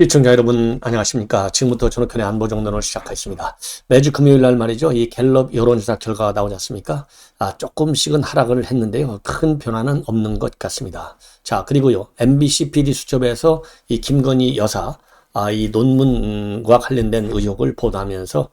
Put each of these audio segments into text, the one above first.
시청자 여러분 안녕하십니까. 지금부터 전업편의 안보 정론을 시작하겠습니다. 매주 금요일 날 말이죠. 이 갤럽 여론조사 결과가 나오지 않습니까? 조금씩은 하락을 했는데요. 큰 변화는 없는 것 같습니다. 자, 그리고요. MBC PD 수첩에서 이 김건희 여사 이 논문과 관련된 의혹을 보도하면서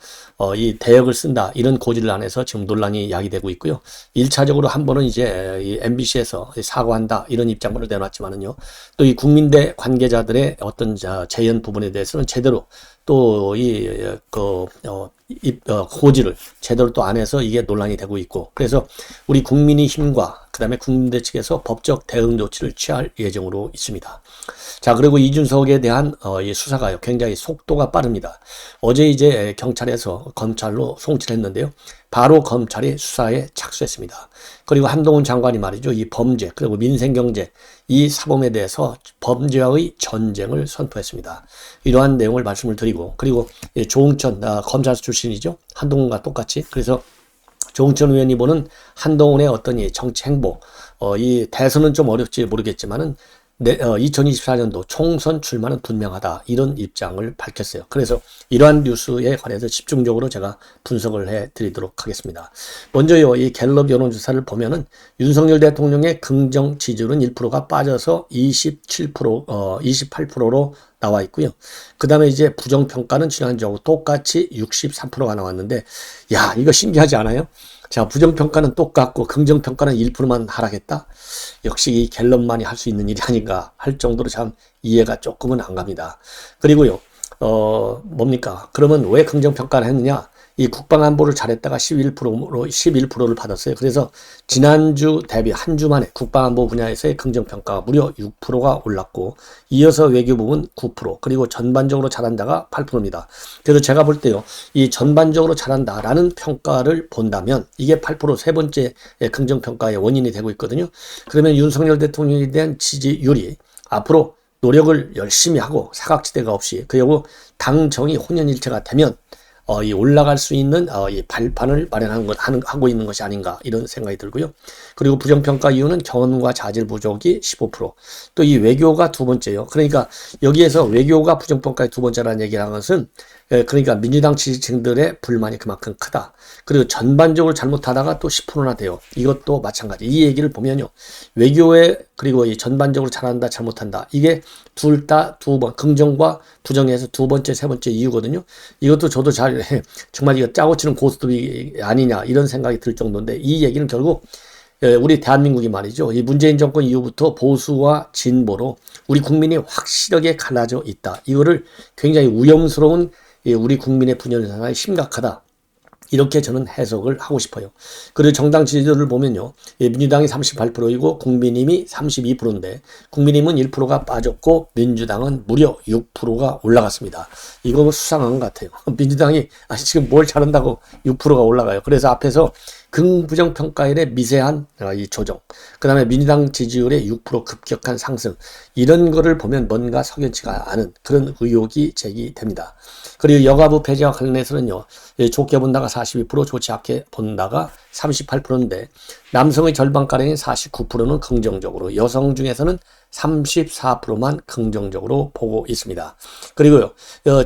이 대역을 쓴다 이런 고지를 안해서 지금 논란이 야기되고 있고요. 1차적으로 한 번은 이제 이 MBC에서 사과한다 이런 입장문을 내놨지만은요. 또 이 국민대 관계자들의 어떤 재연 부분에 대해서는 제대로 또 고지를 제대로 또 안 해서 이게 논란이 되고 있고, 그래서 우리 국민의힘과 그다음에 국민대 측에서 법적 대응 조치를 취할 예정으로 있습니다. 자, 그리고 이준석에 대한 이 수사가요 굉장히 속도가 빠릅니다. 어제 이제 경찰에서 검찰로 송치를 했는데요. 바로 검찰이 수사에 착수했습니다. 그리고 한동훈 장관이 말이죠. 이 범죄 그리고 민생경제 이 사범에 대해서 범죄와의 전쟁을 선포했습니다. 이러한 내용을 말씀을 드리고, 그리고 조응천 검찰 출신이죠. 한동훈과 똑같이. 그래서 조응천 의원이 보는 한동훈의 어떤 이 정치 행보, 이 대선은 좀 어렵지 모르겠지만은 2024년도 총선 출마는 분명하다 이런 입장을 밝혔어요. 그래서 이러한 뉴스에 관해서 집중적으로 제가 분석을 해드리도록 하겠습니다. 먼저요, 이 갤럽 여론조사를 보면은 윤석열 대통령의 긍정 지지율은 1%가 빠져서 28%로 나와 있고요. 그 다음에 이제 부정평가는 지난주하고 똑같이 63%가 나왔는데, 야, 이거 신기하지 않아요? 자, 부정평가는 똑같고 긍정평가는 1%만 하락했다? 역시 이 갤럽만이 할 수 있는 일이 아닌가 할 정도로 참 이해가 조금은 안 갑니다. 그리고요, 뭡니까? 그러면 왜 긍정평가를 했느냐? 이 국방안보를 잘했다가 11%를 받았어요. 그래서 지난주 대비 한 주 만에 국방안보 분야에서의 긍정평가가 무려 6%가 올랐고, 이어서 외교 부분 9%, 그리고 전반적으로 잘한다가 8%입니다. 그래서 제가 볼 때요, 이 전반적으로 잘한다라는 평가를 본다면 이게 8%세 번째 긍정평가의 원인이 되고 있거든요. 그러면 윤석열 대통령에 대한 지지율이 앞으로 노력을 열심히 하고 사각지대가 없이, 그리고 당정이 혼연일체가 되면 이 올라갈 수 있는 이 발판을 하고 있는 것이 아닌가 이런 생각이 들고요. 그리고 부정평가 이유는 경험과 자질 부족이 15%, 또 이 외교가 두 번째요. 그러니까 여기에서 외교가 부정평가의 두 번째라는 얘기를 하는 것은, 그러니까 민주당 지지층들의 불만이 그만큼 크다. 그리고 전반적으로 잘못하다가 또 10%나 돼요. 이것도 마찬가지. 이 얘기를 보면요, 외교에 그리고 이 전반적으로 잘한다 잘못한다 이게 둘 다 두 번 긍정과 부정에서 두 번째 세 번째 이유거든요. 이것도 저도 정말 이거 짜고 치는 고스톱이 아니냐 이런 생각이 들 정도인데, 이 얘기는 결국 우리 대한민국이 말이죠, 이 문재인 정권 이후부터 보수와 진보로 우리 국민이 확실하게 갈라져 있다. 이거를 굉장히 위험스러운 우리 국민의 분열 현상이 심각하다, 이렇게 저는 해석을 하고 싶어요. 그리고 정당 지지율을 보면요, 민주당이 38%이고 국민의힘이 32%인데 국민의힘은 1%가 빠졌고 민주당은 무려 6%가 올라갔습니다. 이거 수상한 것 같아요. 민주당이 지금 뭘 잘한다고 6%가 올라가요. 그래서 앞에서 긍부정평가율의 미세한 이 조정, 그 다음에 민주당 지지율의 6% 급격한 상승, 이런 거를 보면 뭔가 석연치가 않은 그런 의혹이 제기됩니다. 그리고 여가부 폐지와 관련해서는요, 좋게 본다가 42%, 좋지 않게 본다가 38%인데 남성의 절반가량인 49%는 긍정적으로, 여성 중에서는 34%만 긍정적으로 보고 있습니다. 그리고요,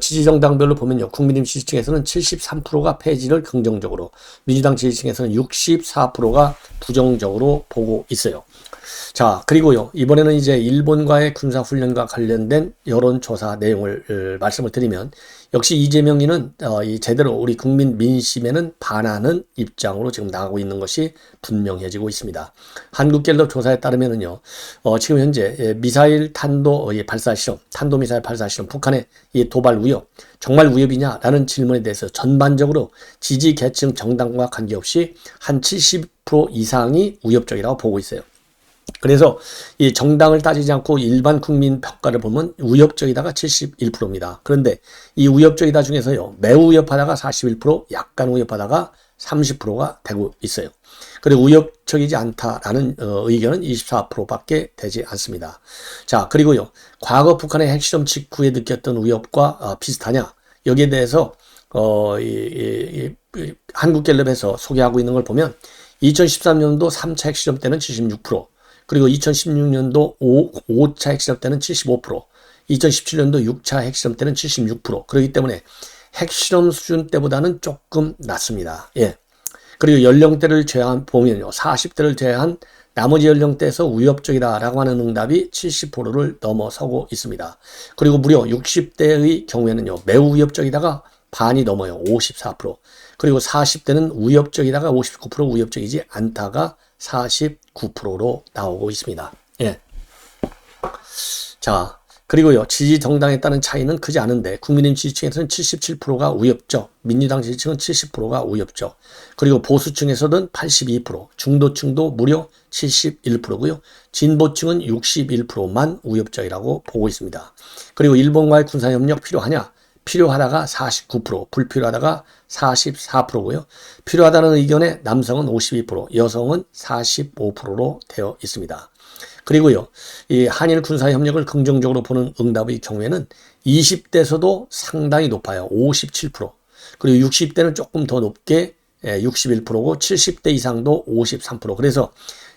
지지정당별로 보면요, 국민의힘 지지층에서는 73%가 폐지를 긍정적으로, 민주당 지지층에서는 64%가 부정적으로 보고 있어요. 자, 그리고요, 이번에는 이제 일본과의 군사훈련과 관련된 여론조사 내용을 말씀을 드리면, 역시 이재명이는 제대로 우리 국민 민심에는 반하는 입장으로 지금 나가고 있는 것이 분명해지고 있습니다. 한국갤럽 조사에 따르면은요, 지금 현재 미사일 발사 시험, 탄도미사일 발사 시험, 북한의 이 도발 위협, 정말 위협이냐라는 질문에 대해서 전반적으로 지지 계층 정당과 관계없이 한 70% 이상이 위협적이라고 보고 있어요. 그래서 이 정당을 따지지 않고 일반 국민 평가를 보면 위협적이다가 71%입니다. 그런데 이 위협적이다 중에서요, 매우 위협하다가 41%, 약간 위협하다가 30%가 되고 있어요. 그리고 위협적이지 않다라는 의견은 24%밖에 되지 않습니다. 자, 그리고요, 과거 북한의 핵실험 직후에 느꼈던 위협과 비슷하냐? 여기에 대해서 한국갤럽에서 소개하고 있는 걸 보면 2013년도 3차 핵실험 때는 76%, 그리고 2016년도 5차 핵실험 때는 75%, 2017년도 6차 핵실험 때는 76%. 그렇기 때문에 핵실험 수준 때보다는 조금 낮습니다. 예. 그리고 연령대를 보면요. 40대를 제외한 나머지 연령대에서 위협적이다라고 하는 응답이 70%를 넘어서고 있습니다. 그리고 무려 60대의 경우에는요. 매우 위협적이다가 반이 넘어요. 54%. 그리고 40대는 위협적이다가 59%, 위협적이지 않다가 49%로 나오고 있습니다. 예. 자, 그리고요, 지지 정당에 따른 차이는 크지 않은데, 국민의힘 지지층에서는 77%가 위협적, 민주당 지지층은 70%가 위협적, 그리고 보수층에서는 82%, 중도층도 무려 71%고요, 진보층은 61%만 위협적이라고 보고 있습니다. 그리고 일본과의 군사협력 필요하냐? 필요하다가 49%, 불필요하다가 44%고요. 필요하다는 의견에 남성은 52%, 여성은 45%로 되어 있습니다. 그리고요, 이 한일 군사 협력을 긍정적으로 보는 응답의 경우에는 20대에서도 상당히 높아요. 57%. 그리고 60대는 조금 더 높게 61%고 70대 이상도 53%. 그래서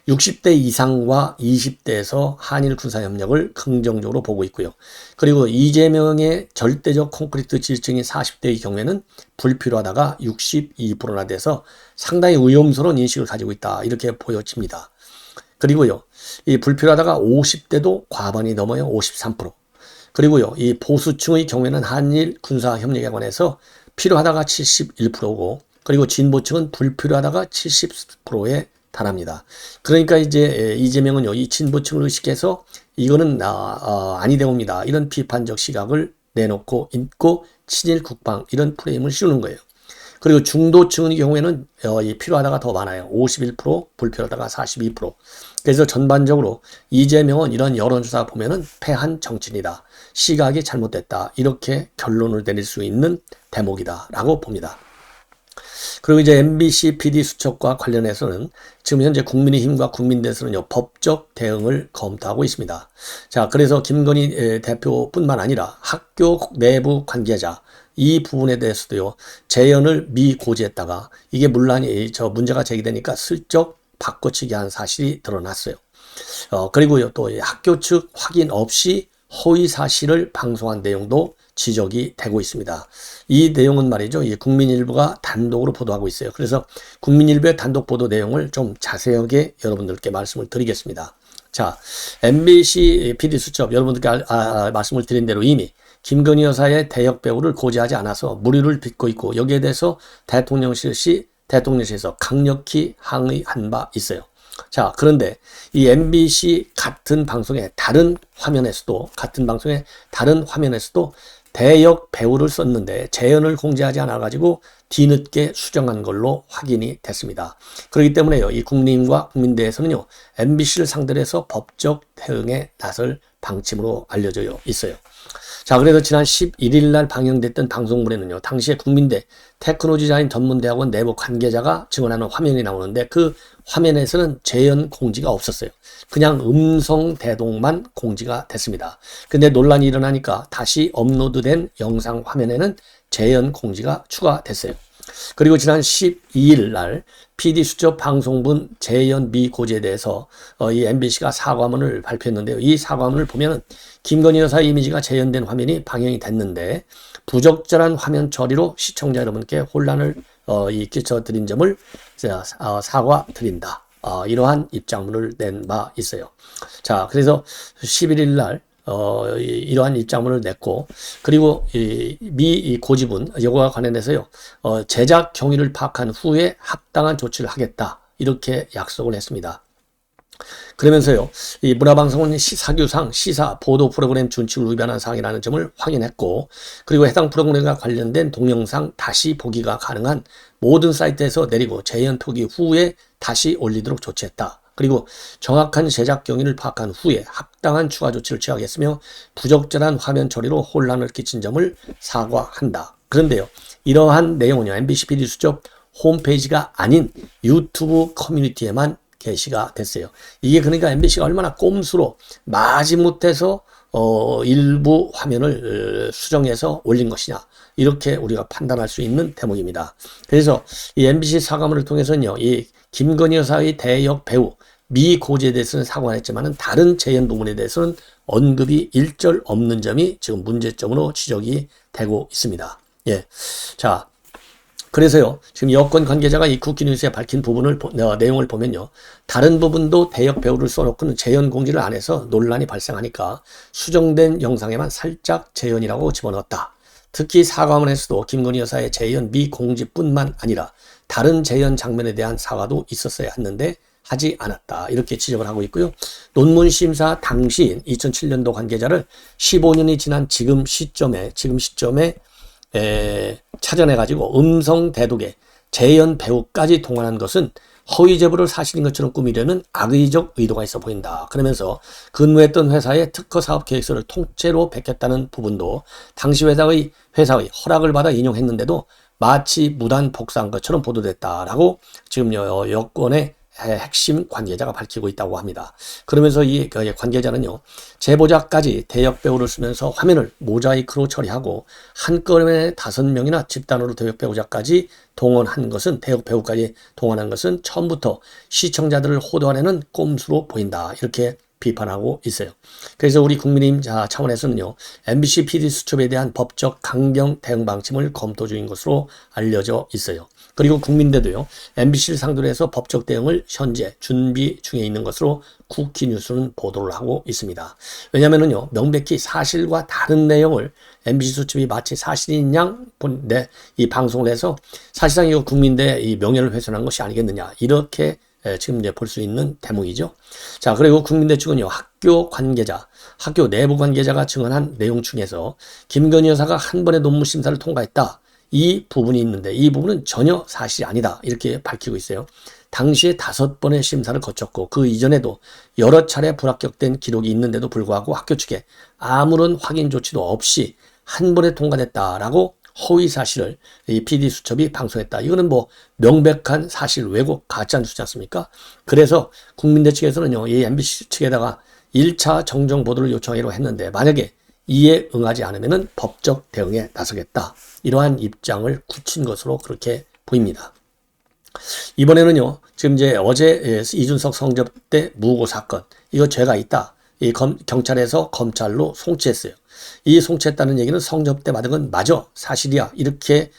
60대 이상과 20대에서 한일 군사 협력을 긍정적으로 보고 있고요. 그리고 이재명의 절대적 콘크리트 지지층이 40대의 경우에는 불필요하다가 62%나 돼서 상당히 위험스러운 인식을 가지고 있다. 이렇게 보여집니다. 그리고요, 이 불필요하다가 50대도 과반이 넘어요. 53%. 그리고요, 이 보수층의 경우에는 한일 군사 협력에 관해서 필요하다가 71%고, 그리고 진보층은 불필요하다가 70%에 달합니다. 그러니까 이제 이재명은요, 이 진보층을 의식해서 이거는 아니되옵니다. 이런 비판적 시각을 내놓고 있고 친일 국방 이런 프레임을 씌우는 거예요. 그리고 중도층의 경우에는 필요하다가 더 많아요. 51%, 불필요하다가 42%. 그래서 전반적으로 이재명은 이런 여론조사 보면은 패한 정치인이다. 시각이 잘못됐다. 이렇게 결론을 내릴 수 있는 대목이다라고 봅니다. 그리고 이제 MBC PD 수첩과 관련해서는 지금 현재 국민의힘과 국민대에서는요, 법적 대응을 검토하고 있습니다. 자, 그래서 김건희 대표뿐만 아니라 학교 내부 관계자, 이 부분에 대해서도요, 재연을 미고지했다가 이게 문란이 문제가 제기되니까 슬쩍 바꿔치기 한 사실이 드러났어요. 그리고요, 또 학교 측 확인 없이 허위 사실을 방송한 내용도 지적이 되고 있습니다. 이 내용은 말이죠, 국민일보가 단독으로 보도하고 있어요. 그래서 국민일보의 단독 보도 내용을 좀 자세하게 여러분들께 말씀을 드리겠습니다. 자, MBC PD수첩 여러분들께 말씀을 드린 대로 이미 김건희 여사의 대역 배우를 고지하지 않아서 물의를 빚고 있고, 여기에 대해서 대통령실에서 강력히 항의한 바 있어요. 자, 그런데 이 MBC 같은 방송의 다른 화면에서도 대역 배우를 썼는데 재연을 공개하지 않아가지고 뒤늦게 수정한 걸로 확인이 됐습니다. 그렇기 때문에요, 이 국민과 국민대에서는요, MBC를 상대로 해서 법적 대응에 나설 방침으로 알려져 있어요. 자, 그래서 지난 11일 날 방영됐던 방송물에는요, 당시에 국민대 테크노디자인 전문대학원 내부 관계자가 증언하는 화면이 나오는데 그 화면에서는 재연 공지가 없었어요. 그냥 음성 대동만 공지가 됐습니다. 근데 논란이 일어나니까 다시 업로드된 영상 화면에는 재연 공지가 추가됐어요. 그리고 지난 12일 날 PD수첩 방송분 재연 미고지에 대해서 이 MBC가 사과문을 발표했는데요. 이 사과문을 보면은 김건희 여사 이미지가 재연된 화면이 방영이 됐는데 부적절한 화면 처리로 시청자 여러분께 혼란을 끼쳐드린 점을 사과드린다. 이러한 입장문을 낸 바 있어요. 자, 그래서 11일 날 이러한 입장문을 냈고, 그리고 이 고지분 이거와 관련해서요, 제작 경위를 파악한 후에 합당한 조치를 하겠다, 이렇게 약속을 했습니다. 그러면서요, 이 문화방송은 사규상 시사 보도 프로그램 준칙을 위반한 사항이라는 점을 확인했고, 그리고 해당 프로그램과 관련된 동영상 다시 보기가 가능한 모든 사이트에서 내리고 재연 표기 후에 다시 올리도록 조치했다. 그리고 정확한 제작 경위를 파악한 후에 합당한 추가 조치를 취하겠으며 부적절한 화면 처리로 혼란을 끼친 점을 사과한다. 그런데요, 이러한 내용은요, MBC PD수첩 홈페이지가 아닌 유튜브 커뮤니티에만 게시가 됐어요. 이게 그러니까 MBC가 얼마나 꼼수로 마지못해서 일부 화면을 수정해서 올린 것이냐, 이렇게 우리가 판단할 수 있는 대목입니다. 그래서 이 MBC 사과문을 통해서는요, 이 김건희 여사의 대역 배우 미고지에 대해서는 사과를 했지만은 다른 재현 부분에 대해서는 언급이 일절 없는 점이 지금 문제점으로 지적이 되고 있습니다. 예. 자, 그래서요, 지금 여권 관계자가 이 국기뉴스에 밝힌 부분을, 내용을 보면요, 다른 부분도 대역 배우를 써놓고는 재현 공지를 안 해서 논란이 발생하니까 수정된 영상에만 살짝 재현이라고 집어넣었다. 특히 사과문에서도 김건희 여사의 재현 미공지뿐만 아니라 다른 재현 장면에 대한 사과도 있었어야 했는데 하지 않았다. 이렇게 지적을 하고 있고요. 논문 심사 당시인 2007년도 관계자를 15년이 지난 지금 시점에 찾아내가지고 음성 대독에 재현 배우까지 동원한 것은 허위 제보를 사실인 것처럼 꾸미려는 악의적 의도가 있어 보인다. 그러면서 근무했던 회사의 특허 사업 계획서를 통째로 베꼈다는 부분도 당시 회사의 허락을 받아 인용했는데도 마치 무단 복사한 것처럼 보도됐다라고 지금 여권의 핵심 관계자가 밝히고 있다고 합니다. 그러면서 이 관계자는요, 제보자까지 대역 배우를 쓰면서 화면을 모자이크로 처리하고 한꺼번에 5명이나 집단으로 대역 배우자까지 동원한 것은, 대역 배우까지 동원한 것은 처음부터 시청자들을 호도하려는 꼼수로 보인다. 이렇게 비판하고 있어요. 그래서 우리 국민의힘 차원에서는요, MBC PD 수첩에 대한 법적 강경 대응 방침을 검토 중인 것으로 알려져 있어요. 그리고 국민대도요, MBC를 상대로 해서 법적 대응을 현재 준비 중에 있는 것으로 국기뉴스는 보도를 하고 있습니다. 왜냐면은요, 명백히 사실과 다른 내용을 MBC 수첩이 마치 사실인 양 이 방송을 해서 사실상 이거 국민대의 이 명예를 훼손한 것이 아니겠느냐, 이렇게 지금 이제 볼 수 있는 대목이죠. 자, 그리고 국민대 측은요, 학교 내부 관계자가 증언한 내용 중에서 김건희 여사가 한 번의 논문 심사를 통과했다. 이 부분이 있는데 이 부분은 전혀 사실이 아니다. 이렇게 밝히고 있어요. 당시에 5번의 심사를 거쳤고 그 이전에도 여러 차례 불합격된 기록이 있는데도 불구하고 학교 측에 아무런 확인 조치도 없이 한 번에 통과됐다라고 허위 사실을 이 PD 수첩이 방송했다. 이거는 뭐 명백한 사실 왜곡 가짜 뉴스지 않습니까? 그래서 국민대 측에서는요, 이 MBC 측에다가 1차 정정 보도를 요청하기로 했는데 만약에 이에 응하지 않으면은 법적 대응에 나서겠다. 이러한 입장을 굳힌 것으로 그렇게 보입니다. 이번에는요, 지금 이제 어제 이준석 성접대 무고 사건, 이거 죄가 있다. 이 경찰에서 검찰로 송치했어요. 이 송치했다는 얘기는 성접대 받은 건 맞아, 사실이야, 이렇게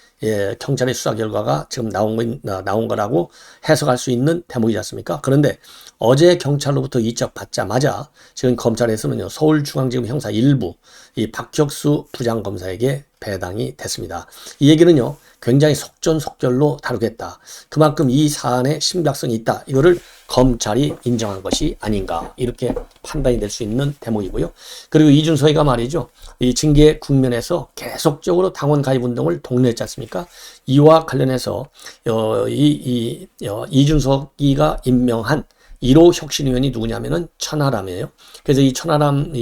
경찰의 수사 결과가 지금 나온 거라고 해석할 수 있는 대목이지 않습니까? 그런데 어제 경찰로부터 이적 받자마자 지금 검찰에서는요, 서울중앙지검 형사 1부 이 박혁수 부장검사에게 배당이 됐습니다. 이 얘기는요, 굉장히 속전속결로 다루겠다. 그만큼 이 사안에 심각성이 있다. 이거를 검찰이 인정한 것이 아닌가, 이렇게 판단이 될 수 있는 대목이고요. 그리고 이준석이가 말이죠, 이 징계 국면에서 계속적으로 당원 가입 운동을 독려했지 않습니까? 이와 관련해서 이준석이가 임명한 1호 혁신위원이 누구냐면은 천하람이에요. 그래서 이 천하람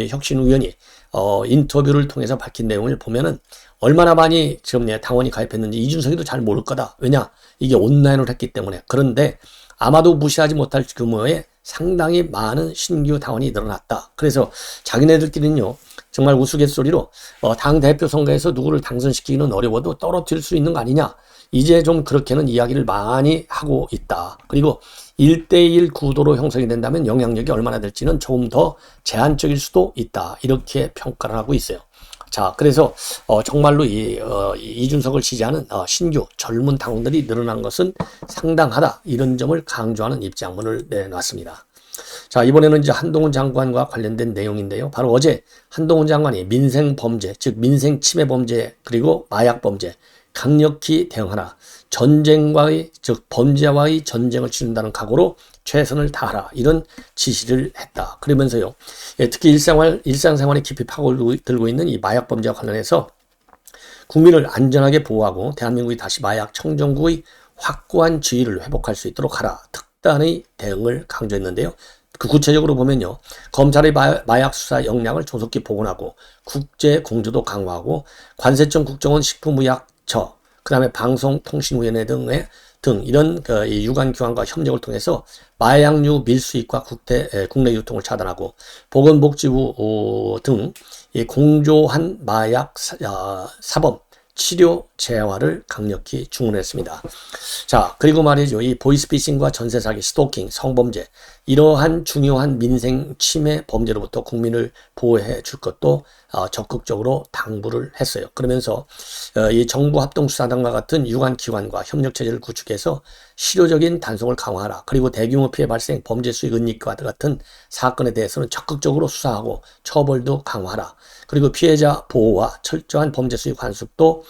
혁신위원이 인터뷰를 통해서 밝힌 내용을 보면은 얼마나 많이 지금 당원이 가입했는지 이준석이도 잘 모를 거다. 왜냐? 이게 온라인으로 했기 때문에. 그런데 아마도 무시하지 못할 규모의 상당히 많은 신규 당원이 늘어났다. 그래서 자기네들끼리는요, 정말 우스갯소리로 당대표 선거에서 누구를 당선시키기는 어려워도 떨어뜨릴 수 있는 거 아니냐, 이제 좀 그렇게는 이야기를 많이 하고 있다. 그리고 1대1 구도로 형성이 된다면 영향력이 얼마나 될지는 조금 더 제한적일 수도 있다. 이렇게 평가를 하고 있어요. 자, 그래서 정말로 이준석을 지지하는 신규 젊은 당원들이 늘어난 것은 상당하다. 이런 점을 강조하는 입장문을 내놨습니다. 자, 이번에는 이제 한동훈 장관과 관련된 내용인데요. 바로 어제 한동훈 장관이 민생 범죄, 즉 민생 침해 범죄 그리고 마약 범죄 강력히 대응하라. 즉 범죄와의 전쟁을 치른다는 각오로 최선을 다하라. 이런 지시를 했다. 그러면서요, 특히 일상생활에 깊이 파고들고 있는 이 마약 범죄와 관련해서 국민을 안전하게 보호하고 대한민국이 다시 마약 청정국의 확고한 지위를 회복할 수 있도록 하라. 특단의 대응을 강조했는데요. 그 구체적으로 보면요, 검찰의 마약 수사 역량을 조속히 복원하고 국제 공조도 강화하고 관세청 국정원 식품의약처, 그 다음에 방송통신위원회 등 이런 유관 기관과 협력을 통해서 마약류 밀수입과 국내 유통을 차단하고 보건복지부 등 공조한 마약 사범 치료 재활을 강력히 주문했습니다. 자, 그리고 말이죠. 이 보이스피싱과 전세사기, 스토킹, 성범죄 이러한 중요한 민생 침해 범죄로부터 국민을 보호해 줄 것도 적극적으로 당부를 했어요. 그러면서 이 정부 합동수사단과 같은 유관기관과 협력체제를 구축해서 실효적인 단속을 강화하라. 그리고 대규모 피해 발생, 범죄 수익 은닉과 같은 사건에 대해서는 적극적으로 수사하고 처벌도 강화하라. 그리고 피해자 보호와 철저한 범죄 수익 환수도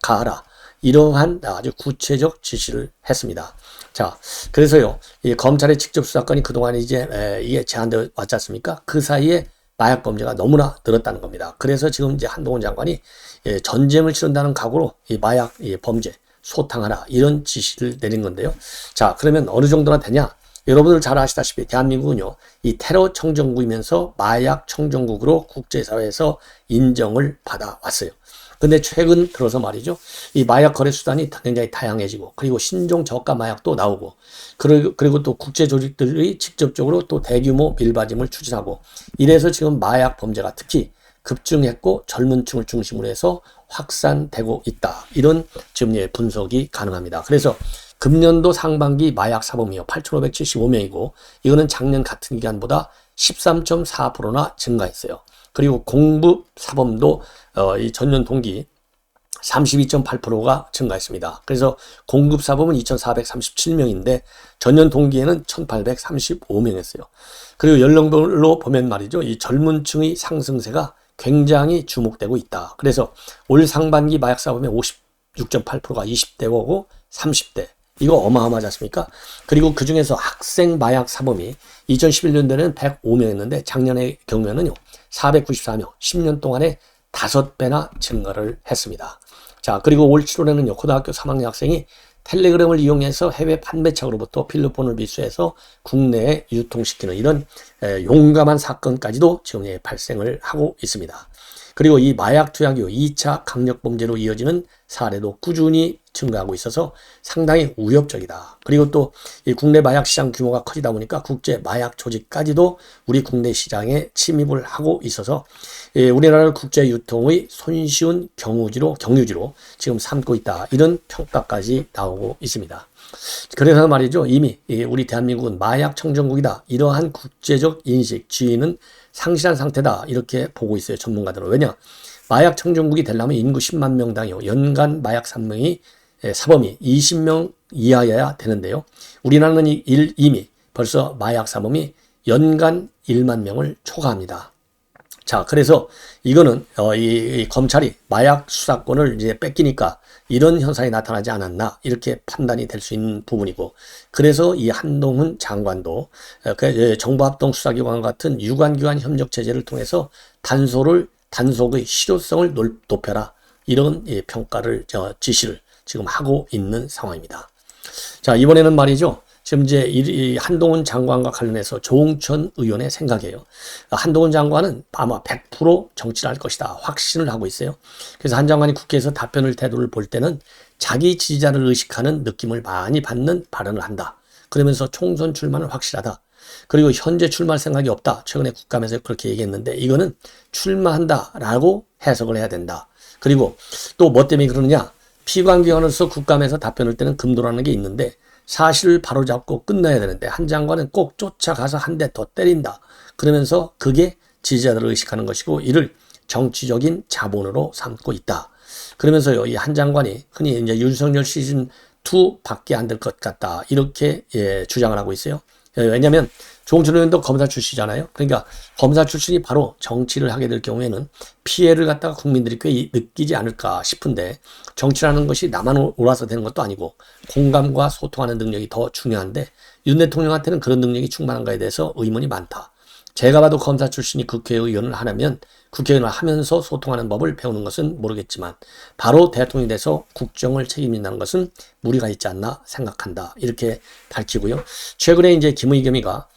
가하라. 이러한 아주 구체적 지시를 했습니다. 자, 그래서요, 이 검찰의 직접 수사권이 그동안 이게 제한되어 왔지 않습니까? 그 사이에 마약 범죄가 너무나 늘었다는 겁니다. 그래서 지금 이제 한동훈 장관이 전쟁을 치른다는 각오로 이 마약 범죄 소탕하라 이런 지시를 내린 건데요. 자, 그러면 어느 정도나 되냐? 여러분들 잘 아시다시피 대한민국은요, 이 테러 청정국이면서 마약 청정국으로 국제사회에서 인정을 받아왔어요. 근데 최근 들어서 말이죠, 이 마약 거래 수단이 굉장히 다양해지고, 그리고 신종 저가 마약도 나오고, 그리고 또 국제 조직들이 직접적으로 또 대규모 밀반임을 추진하고, 이래서 지금 마약 범죄가 특히 급증했고 젊은 층을 중심으로 해서 확산되고 있다. 이런 지금 분석이 가능합니다. 그래서 금년도 상반기 마약 사범이요 8,575명이고 이거는 작년 같은 기간보다 13.4%나 증가했어요. 그리고 공급 사범도 이 전년 동기 32.8%가 증가했습니다. 그래서 공급 사범은 2,437명인데 전년 동기에는 1,835명이었어요. 그리고 연령별로 보면 말이죠, 이 젊은 층의 상승세가 굉장히 주목되고 있다. 그래서 올 상반기 마약 사범의 56.8%가 20대고 30대. 이거 어마어마하지 않습니까? 그리고 그 중에서 학생 마약 사범이 2011년도에는 105명이었는데 작년의 경우에는요 494명, 10년 동안에 5배나 증가를 했습니다. 자, 그리고 올 7월에는요 고등학교 3학년 학생이 텔레그램을 이용해서 해외 판매책으로부터 필로폰을 미수해서 국내에 유통시키는 이런 용감한 사건까지도 지금 발생을 하고 있습니다. 그리고 이 마약 투약 이후 2차 강력범죄로 이어지는 사례도 꾸준히 증가하고 있어서 상당히 위협적이다. 그리고 또 이 국내 마약 시장 규모가 커지다 보니까 국제 마약 조직까지도 우리 국내 시장에 침입을 하고 있어서 우리나라를 국제 유통의 손쉬운 경유지로 지금 삼고 있다. 이런 평가까지 나오고 있습니다. 그래서 말이죠, 이미 우리 대한민국은 마약 청정국이다. 이러한 국제적 인식, 지위는 상실한 상태다. 이렇게 보고 있어요, 전문가들은. 왜냐? 마약 청정국이 되려면 인구 10만 명당요 연간 마약 사범이 20명 이하여야 되는데요. 우리나라는 이미 벌써 마약 사범이 연간 1만 명을 초과합니다. 자, 그래서 이거는 이 검찰이 마약 수사권을 이제 뺏기니까 이런 현상이 나타나지 않았나 이렇게 판단이 될 수 있는 부분이고, 그래서 이 한동훈 장관도 정부합동수사기관 같은 유관기관 협력 체제를 통해서 단속의 실효성을 높여라 이런 평가를 지시를 지금 하고 있는 상황입니다. 자, 이번에는 말이죠. 지금 이제 이 한동훈 장관과 관련해서 조홍천 의원의 생각이에요. 한동훈 장관은 아마 100% 정치를 할 것이다. 확신을 하고 있어요. 그래서 한 장관이 국회에서 태도를 볼 때는 자기 지지자를 의식하는 느낌을 많이 받는 발언을 한다. 그러면서 총선 출마는 확실하다. 그리고 현재 출마할 생각이 없다. 최근에 국감에서 그렇게 얘기했는데 이거는 출마한다라고 해석을 해야 된다. 그리고 또 뭐 때문에 그러느냐. 피관기관으로서 국감에서 답변할 때는 금도라는 게 있는데 사실을 바로잡고 끝나야 되는데 한 장관은 꼭 쫓아가서 한 대 더 때린다. 그러면서 그게 지지자들을 의식하는 것이고 이를 정치적인 자본으로 삼고 있다. 그러면서요, 이 한 장관이 흔히 이제 윤석열 시즌 2 밖에 안 될 것 같다. 이렇게 주장을 하고 있어요. 왜냐하면 조홍천 의원도 검사 출신이잖아요. 그러니까 검사 출신이 바로 정치를 하게 될 경우에는 피해를 갖다가 국민들이 꽤 느끼지 않을까 싶은데, 정치라는 것이 나만 옳아서 되는 것도 아니고 공감과 소통하는 능력이 더 중요한데 윤 대통령한테는 그런 능력이 충만한가에 대해서 의문이 많다. 제가 봐도 검사 출신이 국회의원을 하려면 국회의원을 하면서 소통하는 법을 배우는 것은 모르겠지만 바로 대통령이 돼서 국정을 책임진다는 것은 무리가 있지 않나 생각한다. 이렇게 밝히고요. 최근에 이제 김의겸이가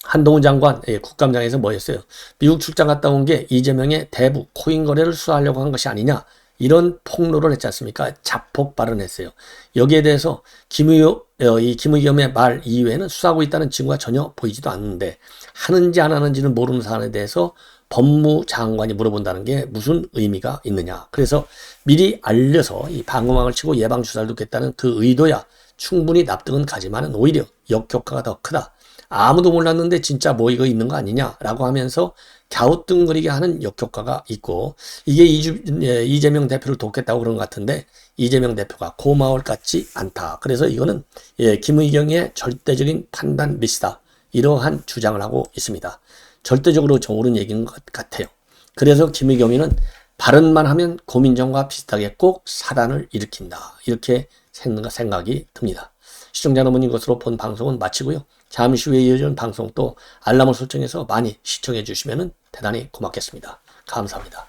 한동훈 장관 국감장에서 뭐였어요? 미국 출장 갔다 온 게 이재명의 대북 코인 거래를 수사하려고 한 것이 아니냐, 이런 폭로를 했지 않습니까? 자폭 발언했어요. 여기에 대해서 김의겸의 말 이외에는 수사하고 있다는 증거가 전혀 보이지도 않는데 하는지 안 하는지는 모르는 사안에 대해서 법무장관이 물어본다는 게 무슨 의미가 있느냐. 그래서 미리 알려서 이 방어막을 치고 예방주사를 놓겠다는 그 의도야 충분히 납득은 가지만은 오히려 역효과가 더 크다. 아무도 몰랐는데 진짜 뭐 이거 있는 거 아니냐라고 하면서 갸우뚱거리게 하는 역효과가 있고, 이게 이재명 대표를 돕겠다고 그런 것 같은데 이재명 대표가 고마울 것 같지 않다. 그래서 이거는 김의경의 절대적인 판단 미스다. 이러한 주장을 하고 있습니다. 절대적으로 옳은 얘기인 것 같아요. 그래서 김의겸이는 발언만 하면 고민정과 비슷하게 꼭 사단을 일으킨다. 이렇게 생각이 듭니다. 시청자 여러분, 이것으로 본 방송은 마치고요. 잠시 후에 이어지는 방송 또 알람을 설정해서 많이 시청해 주시면 대단히 고맙겠습니다. 감사합니다.